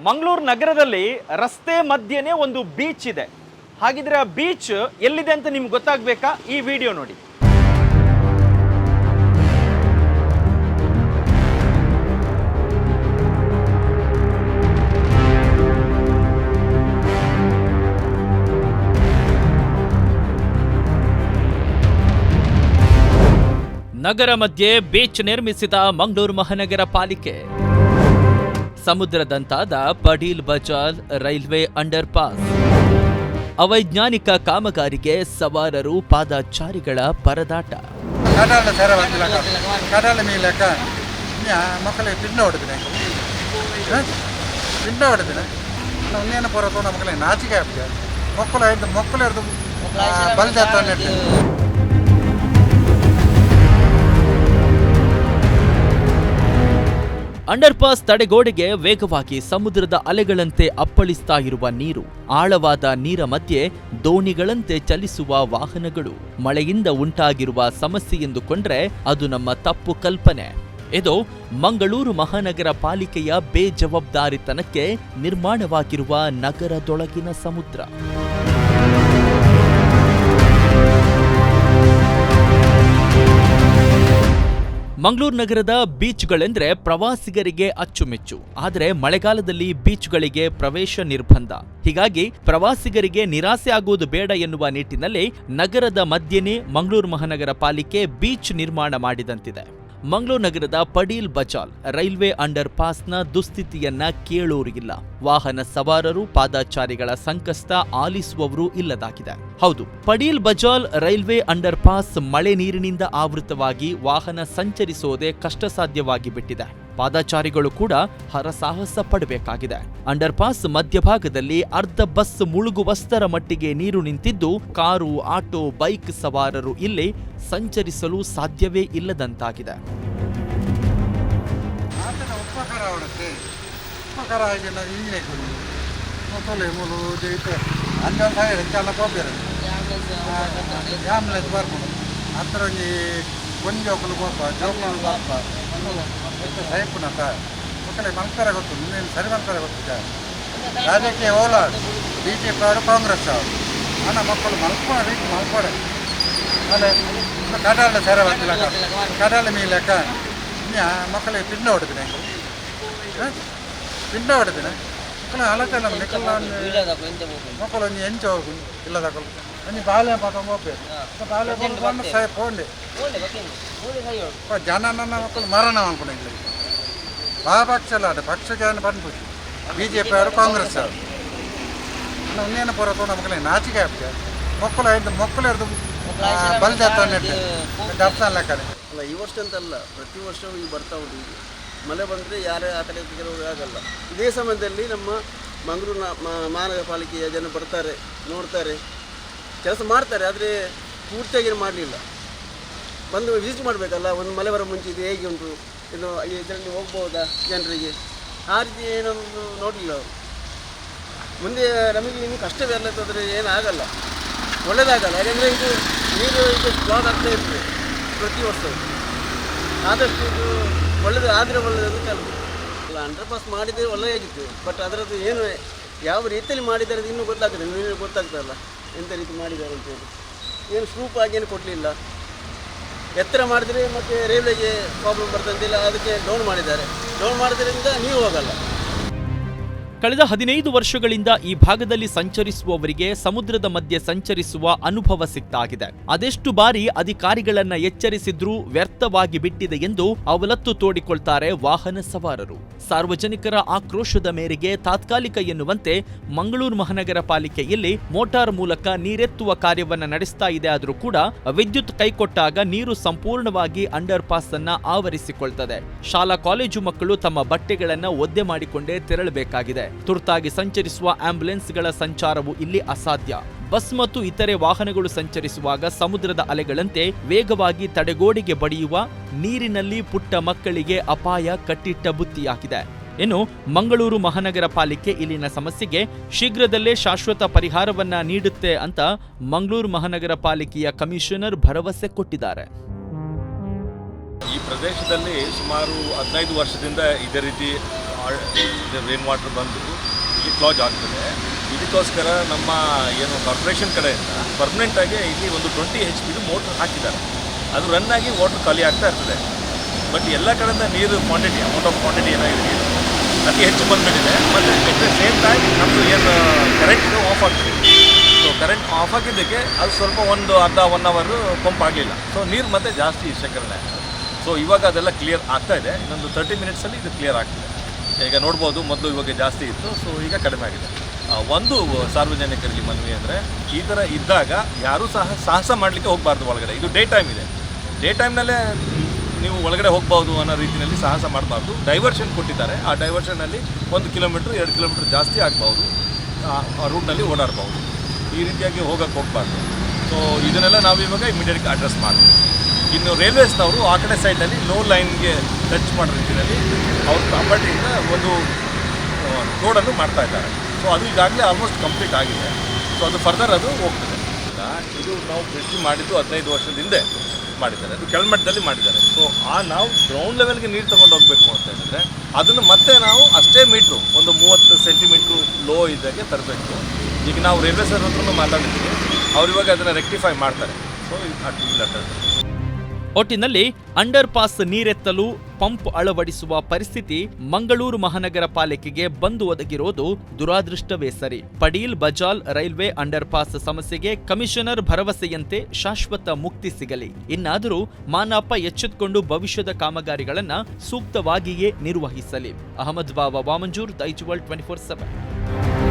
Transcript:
ಮಂಗಳೂರು ನಗರದಲ್ಲಿ ರಸ್ತೆ ಮಧ್ಯೆನೇ ಒಂದು ಬೀಚ್ ಇದೆ. ಹಾಗಿದ್ರೆ ಆ ಬೀಚ್ ಎಲ್ಲಿದೆ ಅಂತ ನಿಮ್ಗೆ ಗೊತ್ತಾಗಬೇಕಾ? ಈ ವಿಡಿಯೋ ನೋಡಿ. ನಗರ ಮಧ್ಯೆ ಬೀಚ್ ನಿರ್ಮಿಸಿದ ಮಂಗಳೂರು ಮಹಾನಗರ ಪಾಲಿಕೆ. ಸಮುದ್ರದಂತಾದ Padil Bajal railway underpass. ಅವೈಜ್ಞಾನಿಕ ಕಾಮಗಾರಿಗೆ ಸವಾರರು ಪಾದಚಾರಿಗಳ ಪರದಾಟ. ಮಕ್ಕಳಿಗೆ ಪಿಂಡ ಹೊಡೆದಿನ ಇನ್ನೇನು ಬರೋದು ನಮ್ಮಗಳಿಗೆ ನಾಚಿಕೆ ಆಗ್ತದೆ. ಮಕ್ಕಳು ಹಿಡಿದು ಬಲ್ದಾತ. ಅಂಡರ್ ಪಾಸ್ ತಡೆಗೋಡೆಗೆ ವೇಗವಾಗಿ ಸಮುದ್ರದ ಅಲೆಗಳಂತೆ ಅಪ್ಪಳಿಸ್ತಾ ಇರುವ ನೀರು, ಆಳವಾದ ನೀರ ಮಧ್ಯೆ ದೋಣಿಗಳಂತೆ ಚಲಿಸುವ ವಾಹನಗಳು. ಮಳೆಯಿಂದ ಉಂಟಾಗಿರುವ ಸಮಸ್ಯೆ ಎಂದುಕೊಂಡ್ರೆ ಅದು ನಮ್ಮ ತಪ್ಪು ಕಲ್ಪನೆ. ಇದು ಮಂಗಳೂರು ಮಹಾನಗರ ಪಾಲಿಕೆಯ ಬೇಜವಾಬ್ದಾರಿತನಕ್ಕೆ ನಿರ್ಮಾಣವಾಗಿರುವ ನಗರದೊಳಗಿನ ಸಮುದ್ರ. ಮಂಗಳೂರು ನಗರದ ಬೀಚ್ಗಳೆಂದ್ರೆ ಪ್ರವಾಸಿಗರಿಗೆ ಅಚ್ಚುಮೆಚ್ಚು. ಆದರೆ ಮಳೆಗಾಲದಲ್ಲಿ ಬೀಚ್ಗಳಿಗೆ ಪ್ರವೇಶ ನಿರ್ಬಂಧ. ಹೀಗಾಗಿ ಪ್ರವಾಸಿಗರಿಗೆ ನಿರಾಸೆ ಆಗುವುದು ಬೇಡ ಎನ್ನುವ ನಿಟ್ಟಿನಲ್ಲಿ ನಗರದ ಮಧ್ಯೆನೇ ಮಂಗಳೂರು ಮಹಾನಗರ ಪಾಲಿಕೆ ಬೀಚ್ ನಿರ್ಮಾಣ ಮಾಡಿದಂತಿದೆ. ಮಂಗಳೂರು ನಗರದ ಪಡೀಲ್ ಬಜಾಲ್ ರೈಲ್ವೆ ಅಂಡರ್ ಪಾಸ್ನ ದುಸ್ಥಿತಿಯನ್ನ ಕೇಳೋರಿಗಿಲ್ಲ. ವಾಹನ ಸವಾರರು ಪಾದಚಾರಿಗಳ ಸಂಕಷ್ಟ ಆಲಿಸುವವರು ಇಲ್ಲದಾಗಿದೆ. ಹೌದು, Padil Bajal railway under pass ಮಳೆ ನೀರಿನಿಂದ ಆವೃತವಾಗಿ ವಾಹನ ಸಂಚರಿಸೋದೇ ಕಷ್ಟ ಸಾಧ್ಯವಾಗಿ ಬಿಟ್ಟಿದೆ. ಪಾದಚಾರಿಗಳು ಕೂಡ ಹರಸಾಹಸ ಪಡಬೇಕಾಗಿದೆ. ಅಂಡರ್ ಪಾಸ್ ಮಧ್ಯಭಾಗದಲ್ಲಿ ಅರ್ಧ ಬಸ್ ಮುಳುಗುವಷ್ಟರ ಮಟ್ಟಿಗೆ ನೀರು ನಿಂತಿದ್ದು, ಕಾರು, ಆಟೋ, ಬೈಕ್ ಸವಾರರು ಇಲ್ಲಿ ಸಂಚರಿಸಲು ಸಾಧ್ಯವೇ ಇಲ್ಲದಂತಾಗಿದೆ. ಮಕ್ಕಳಿಗೆ ಮಲ್ಕರ ಗೊತ್ತು, ಇನ್ನೇನು ಸರಿ ಮಲ್ಕರ ಗೊತ್ತಿದೆ. ರಾಜಕೀಯ ಓಲಾಡ್ BJP ಅವರು, ಕಾಂಗ್ರೆಸ್ ಅವರು ಹಣ ಮಕ್ಕಳು ಮಲ್ಕೊಳ ರೀತಿ ಮಲ್ಕೊಡೆ ಅಲ್ಲೇ ಕಡಾಲ ಸರ ಬಂದಿಲ್ಲ. ಕಡಾಲ ಮೀಲಕ್ಕ ಮಕ್ಕಳಿಗೆ ಪಿಂಡ ಹೊಡೆದಿನ ಮಕ್ಕಳು ಹಲಕಲ್ಲ ಮಕ್ಕಳು ಒಂದು ಎಂಚ ಹೋಗು ಇಲ್ಲ ತಗೊಳ್ಳು ಒಂದು ಬಾಲ್ಯ ಪಾಪ ಹೋಗ್ಬೇಕು. ಬಾಲ್ಯ ಬಂದು ಸಾಯ ಪೋಂಡೆ ಜನ ನನ್ನ ಮಕ್ಕಳು ಮರಣ ಅನ್ಕೊಂಡಿಲ್ಲ. ಪಕ್ಷ ಅಲ್ಲ, ಅದು ಪಕ್ಷಕ್ಕೆ ಬಂದ್ಬಿಟ್ಟು BJP ಅವರು, ಕಾಂಗ್ರೆಸ್ ಅವರು ಇನ್ನೇನು ಬರೋದು ನಮ್ಮಗಳಿಗೆ ನಾಚಿಕೆ ಆಗ್ತದೆ. ಮಕ್ಕಳು ಹಿಡಿದು ಬಲ್ದಾತ ದರ್ಶನ ಲೆಕ್ಕನೆ ಅಲ್ಲ. ಈ ವರ್ಷ ಅಂತಲ್ಲ, ಪ್ರತಿ ವರ್ಷವೂ ಈಗ ಬರ್ತಾ ಉಂಟು. ಈಗ ಮಳೆ ಬಂದರೆ ಯಾರೇ ಆ ಕಡೆ ಕೆಲವರು ಆಗಲ್ಲ. ಇದೇ ಸಮಯದಲ್ಲಿ ನಮ್ಮ ಮಂಗಳೂರು ಮಹಾನಗರ ಪಾಲಿಕೆಯ ಜನ ಬರ್ತಾರೆ, ನೋಡ್ತಾರೆ, ಕೆಲಸ ಮಾಡ್ತಾರೆ. ಆದರೆ ಪೂರ್ತಿಯಾಗಿ ಮಾಡಲಿಲ್ಲ. ಬಂದು ವಿಸಿಟ್ ಮಾಡಬೇಕಲ್ಲ, ಒಂದು ಮಳೆ ಬರೋ ಮುಂಚೆ ಇದು ಹೇಗೆ ಉಂಟು, ಇದು ಇದರಲ್ಲಿ ಹೋಗ್ಬೋದಾ ಜನರಿಗೆ, ಆ ರೀತಿ ಏನೊಂದು ನೋಡಲಿಲ್ಲ ಅವರು. ಮುಂದೆ ನಮಗೆ ಇನ್ನು ಕಷ್ಟವೇ ಅಲ್ಲದಾದರೆ ಏನಾಗಲ್ಲ, ಒಳ್ಳೆಯದಾಗಲ್ಲ. ಯಾಕೆಂದರೆ ಇದು ನೀರು ಇದು ಬ್ಲಾಕ್ ಆಗ್ತಾ ಇರ್ತದೆ ಪ್ರತಿ ವರ್ಷ. ಆದಷ್ಟು ಇದು ಒಳ್ಳೆಯದು ಆದರೆ ಒಳ್ಳೆಯದು ಕೆಲವು ಅಲ್ಲ. ಅಂಡರ್ ಪಾಸ್ ಮಾಡಿದರೆ ಒಳ್ಳೆಯಾಗಿತ್ತು. ಬಟ್ ಅದರದ್ದು ಏನು ಯಾವ ರೀತಿಯಲ್ಲಿ ಮಾಡಿದ್ದಾರೆ ಇನ್ನೂ ಗೊತ್ತಾಗ್ತದೆ. ನೀನು ಗೊತ್ತಾಗ್ತದಲ್ಲ ಎಂಥ ರೀತಿ ಮಾಡಿದ್ದಾರೆ ಅಂತೇಳಿ. ಏನು ಸ್ಲೂಪ್ ಆಗಿ ಏನು ಕೊಡಲಿಲ್ಲ. ಎತ್ತರ ಮಾಡಿದರೆ ಮತ್ತು ರೈಲ್ವೆಗೆ ಪ್ರಾಬ್ಲಮ್ ಬರ್ತಂತಿಲ್ಲ, ಅದಕ್ಕೆ ಡೌನ್ ಮಾಡಿದ್ದಾರೆ. ಡೌನ್ ಮಾಡೋದ್ರಿಂದ ನೀವು ಹೋಗಲ್ಲ. ಕಳೆದ 15 ವರ್ಷಗಳಿಂದ ಈ ಭಾಗದಲ್ಲಿ ಸಂಚರಿಸುವವರಿಗೆ ಸಮುದ್ರದ ಮಧ್ಯೆ ಸಂಚರಿಸುವ ಅನುಭವ ಸಿಕ್ತಾಗಿದೆ. ಅದೆಷ್ಟು ಬಾರಿ ಅಧಿಕಾರಿಗಳನ್ನ ಎಚ್ಚರಿಸಿದ್ರೂ ವ್ಯರ್ಥವಾಗಿ ಬಿಟ್ಟಿದೆ ಎಂದು ಅವಲತ್ತು ತೋಡಿಕೊಳ್ತಾರೆ ವಾಹನ ಸವಾರರು. ಸಾರ್ವಜನಿಕರ ಆಕ್ರೋಶದ ಮೇರೆಗೆ ತಾತ್ಕಾಲಿಕ ಎನ್ನುವಂತೆ ಮಂಗಳೂರು ಮಹಾನಗರ ಪಾಲಿಕೆ ಇಲ್ಲಿ ಮೋಟಾರ್ ಮೂಲಕ ನೀರೆತ್ತುವ ಕಾರ್ಯವನ್ನ ನಡೆಸ್ತಾ ಇದೆ. ಆದರೂ ಕೂಡ ವಿದ್ಯುತ್ ಕೈಕೊಟ್ಟಾಗ ನೀರು ಸಂಪೂರ್ಣವಾಗಿ ಅಂಡರ್ ಪಾಸ್ ಅನ್ನ ಆವರಿಸಿಕೊಳ್ತದೆ. ಶಾಲಾ ಕಾಲೇಜು ಮಕ್ಕಳು ತಮ್ಮ ಬಟ್ಟೆಗಳನ್ನ ಒದ್ದೆ ಮಾಡಿಕೊಂಡೇ ತೆರಳಬೇಕಾಗಿದೆ. ತುರ್ತಾಗಿ ಸಂಚರಿಸುವ ಆಂಬ್ಯುಲೆನ್ಸ್ಗಳ ಸಂಚಾರವು ಇಲ್ಲಿ ಅಸಾಧ್ಯ. ಬಸ್ ಮತ್ತು ಇತರೆ ವಾಹನಗಳು ಸಂಚರಿಸುವಾಗ ಸಮುದ್ರದ ಅಲೆಗಳಂತೆ ವೇಗವಾಗಿ ತಡೆಗೋಡೆಗೆ ಬಡಿಯುವ ನೀರಿನಲ್ಲಿ ಪುಟ್ಟ ಮಕ್ಕಳಿಗೆ ಅಪಾಯ ಕಟ್ಟಿಟ್ಟ ಬುತ್ತಿಯಾಗಿದೆ. ಇನ್ನು ಮಂಗಳೂರು ಮಹಾನಗರ ಪಾಲಿಕೆ ಇಲ್ಲಿನ ಸಮಸ್ಯೆಗೆ ಶೀಘ್ರದಲ್ಲೇ ಶಾಶ್ವತ ಪರಿಹಾರವನ್ನ ನೀಡುತ್ತೆ ಅಂತ ಮಂಗಳೂರು ಮಹಾನಗರ ಪಾಲಿಕೆಯ ಕಮಿಷನರ್ ಭರವಸೆ ಕೊಟ್ಟಿದ್ದಾರೆ. ಈ ಪ್ರದೇಶದಲ್ಲಿ ಸುಮಾರು 15 ವರ್ಷದಿಂದ ಇದೇ ರೀತಿ ರೈನ್ ವಾಟರ್ ಬಂದು ಇಲ್ಲಿ ಕ್ಲಾಗ್ ಆಗ್ತದೆ. ಇದಕ್ಕೋಸ್ಕರ ನಮ್ಮ ಏನು ಕಾರ್ಪೊರೇಷನ್ ಕಡೆಯಿಂದ ಪರ್ಮನೆಂಟಾಗಿ ಇಲ್ಲಿ ಒಂದು 20 HP ಮೋಟ್ರ್ ಹಾಕಿದ್ದಾರೆ. ಅದು ರನ್ ಆಗಿ ವಾಟರ್ ಖಾಲಿ ಆಗ್ತಾ ಇರ್ತದೆ. ಬಟ್ ಎಲ್ಲ ಕಡೆಯಿಂದ ನೀರು ಕ್ವಾಂಟಿಟಿ ಅಮೌಂಟ್ ಆಫ್ ಕ್ವಾಂಟಿಟಿ ಏನಾಗಿದೆ ನೀರು ಅತಿ ಹೆಚ್ಚು ಬಂದುಬಿಟ್ಟಿದೆ. ಮತ್ತು ಎಟ್ ದ ಸೇಮ್ ಟೈಮ್ ನಮ್ಮದು ಏನು ಕರೆಂಟ್ ಆಫ್ ಆಗ್ತದೆ. ಸೊ ಕರೆಂಟ್ ಆಫ್ ಆಗಿದ್ದಕ್ಕೆ ಅದು ಸ್ವಲ್ಪ ಒಂದು ಅರ್ಧ 1 ಅವರ್ ಪಂಪ್ ಆಗಲಿಲ್ಲ. ಸೊ ನೀರು ಮತ್ತೆ ಜಾಸ್ತಿ ಶೇಖರಣೆ ಆಗ್ತದೆ. ಸೊ ಇವಾಗ ಅದೆಲ್ಲ ಕ್ಲಿಯರ್ ಆಗ್ತಾ ಇದೆ. ಇನ್ನೊಂದು 30 ಮಿನಿಟ್ಸಲ್ಲಿ ಇದು ಕ್ಲಿಯರ್ ಆಗ್ತದೆ. ಈಗ ನೋಡ್ಬೋದು, ಮೊದಲು ಇವಾಗ ಜಾಸ್ತಿ ಇತ್ತು, ಸೊ ಈಗ ಕಡಿಮೆ ಆಗಿದೆ. ಒಂದು ಸಾರ್ವಜನಿಕರಿಗೆ ಮನವಿ ಅಂದರೆ, ಈ ಥರ ಇದ್ದಾಗ ಯಾರೂ ಸಾಹಸ ಮಾಡಲಿಕ್ಕೆ ಹೋಗಬಾರ್ದು ಒಳಗಡೆ. ಇದು ಡೇ ಟೈಮ್ ಇದೆ. ಡೇ ಟೈಮ್ನಲ್ಲೇ ನೀವು ಒಳಗಡೆ ಹೋಗ್ಬೋದು ಅನ್ನೋ ರೀತಿಯಲ್ಲಿ ಸಾಹಸ ಮಾಡಬಾರ್ದು. ಡೈವರ್ಷನ್ ಕೊಟ್ಟಿದ್ದಾರೆ. ಆ ಡೈವರ್ಷನಲ್ಲಿ 1 ಕಿಲೋಮೀಟ್ರ್ 2 ಕಿಲೋಮೀಟ್ರ್ ಜಾಸ್ತಿ ಆಗ್ಬೋದು, ಆ ರೂಟ್ನಲ್ಲಿ ಓಡಾಡ್ಬೋದು. ಈ ರೀತಿಯಾಗಿ ಹೋಗಬಾರ್ದು. ಸೊ ಇದನ್ನೆಲ್ಲ ನಾವು ಇವಾಗ ಇಮಿಡಿಯೇಟ್ಗೆ ಅಡ್ರೆಸ್ ಮಾಡ್ತೀವಿ. ಇನ್ನು ರೈಲ್ವೇಸ್ನವರು ಆ ಕಡೆ ಸೈಡಲ್ಲಿ ಲೋ ಲೈನ್ಗೆ ಟಚ್ ಮಾಡೋ ರೀತಿಯಲ್ಲಿ ಅವ್ರ ಪ್ರಾಪರ್ಟಿಯಿಂದ ಒಂದು ರೋಡನ್ನು ಮಾಡ್ತಾ ಇದ್ದಾರೆ. ಸೊ ಅದು ಈಗಾಗಲೇ ಆಲ್ಮೋಸ್ಟ್ ಕಂಪ್ಲೀಟ್ ಆಗಿದೆ. ಸೊ ಅದು ಫರ್ದರ್ ಅದು ಹೋಗ್ತದೆ. ಇದು ನಾವು ಬ್ರಿಡ್ಜ್ ಮಾಡಿದ್ದು 15 ವರ್ಷದ ಹಿಂದೆ ಮಾಡಿದ್ದಾರೆ. ಅದು ಕೆಳಮಟ್ಟದಲ್ಲಿ ಮಾಡಿದ್ದಾರೆ. ಸೊ ನಾವು ಗ್ರೌಂಡ್ ಲೆವೆಲ್ಗೆ ನೀರು ತೊಗೊಂಡು ಹೋಗಬೇಕು ಅಂತ ಹೇಳಿದ್ರೆ ಅದನ್ನು ಮತ್ತೆ ನಾವು ಅಷ್ಟೇ ಮೀಟ್ರು, ಒಂದು 30 ಸೆಂಟಿಮೀಟ್ರು ಲೋ ಇದ್ದಾಗೆ ತರಬೇಕು. ಈಗ ನಾವು ರೈಲ್ವೆ ಸರ್ ಹತ್ರನೂ ಮಾತಾಡಿದ್ದೀವಿ. ಅವ್ರು ಇವಾಗ ಅದನ್ನು ರೆಕ್ಟಿಫೈ ಮಾಡ್ತಾರೆ. ಸೊ ಅದು ಒಟ್ಟಿನಲ್ಲಿ ಅಂಡರ್ ಪಾಸ್ ನೀರೆತ್ತಲು ಪಂಪ್ ಅಳವಡಿಸುವ ಪರಿಸ್ಥಿತಿ ಮಂಗಳೂರು ಮಹಾನಗರ ಪಾಲಿಕೆಗೆ ಬಂದು ಒದಗಿರೋದು ದುರಾದೃಷ್ಟವೇ ಸರಿ. Padil Bajal railway under pass ಸಮಸ್ಯೆಗೆ ಕಮಿಷನರ್ ಭರವಸೆಯಂತೆ ಶಾಶ್ವತ ಮುಕ್ತಿ ಸಿಗಲಿ. ಇನ್ನಾದರೂ ಮಾನಪ್ಪ ಎಚ್ಚೆತ್ತುಕೊಂಡು ಭವಿಷ್ಯದ ಕಾಮಗಾರಿಗಳನ್ನ ಸೂಕ್ತವಾಗಿಯೇ ನಿರ್ವಹಿಸಲಿ. ಅಹಮದ್ ಬಾಬಾ ವಾಮಂಜೂರ್, ದೈಜ್ ವರ್ಲ್ಡ್ 24/7.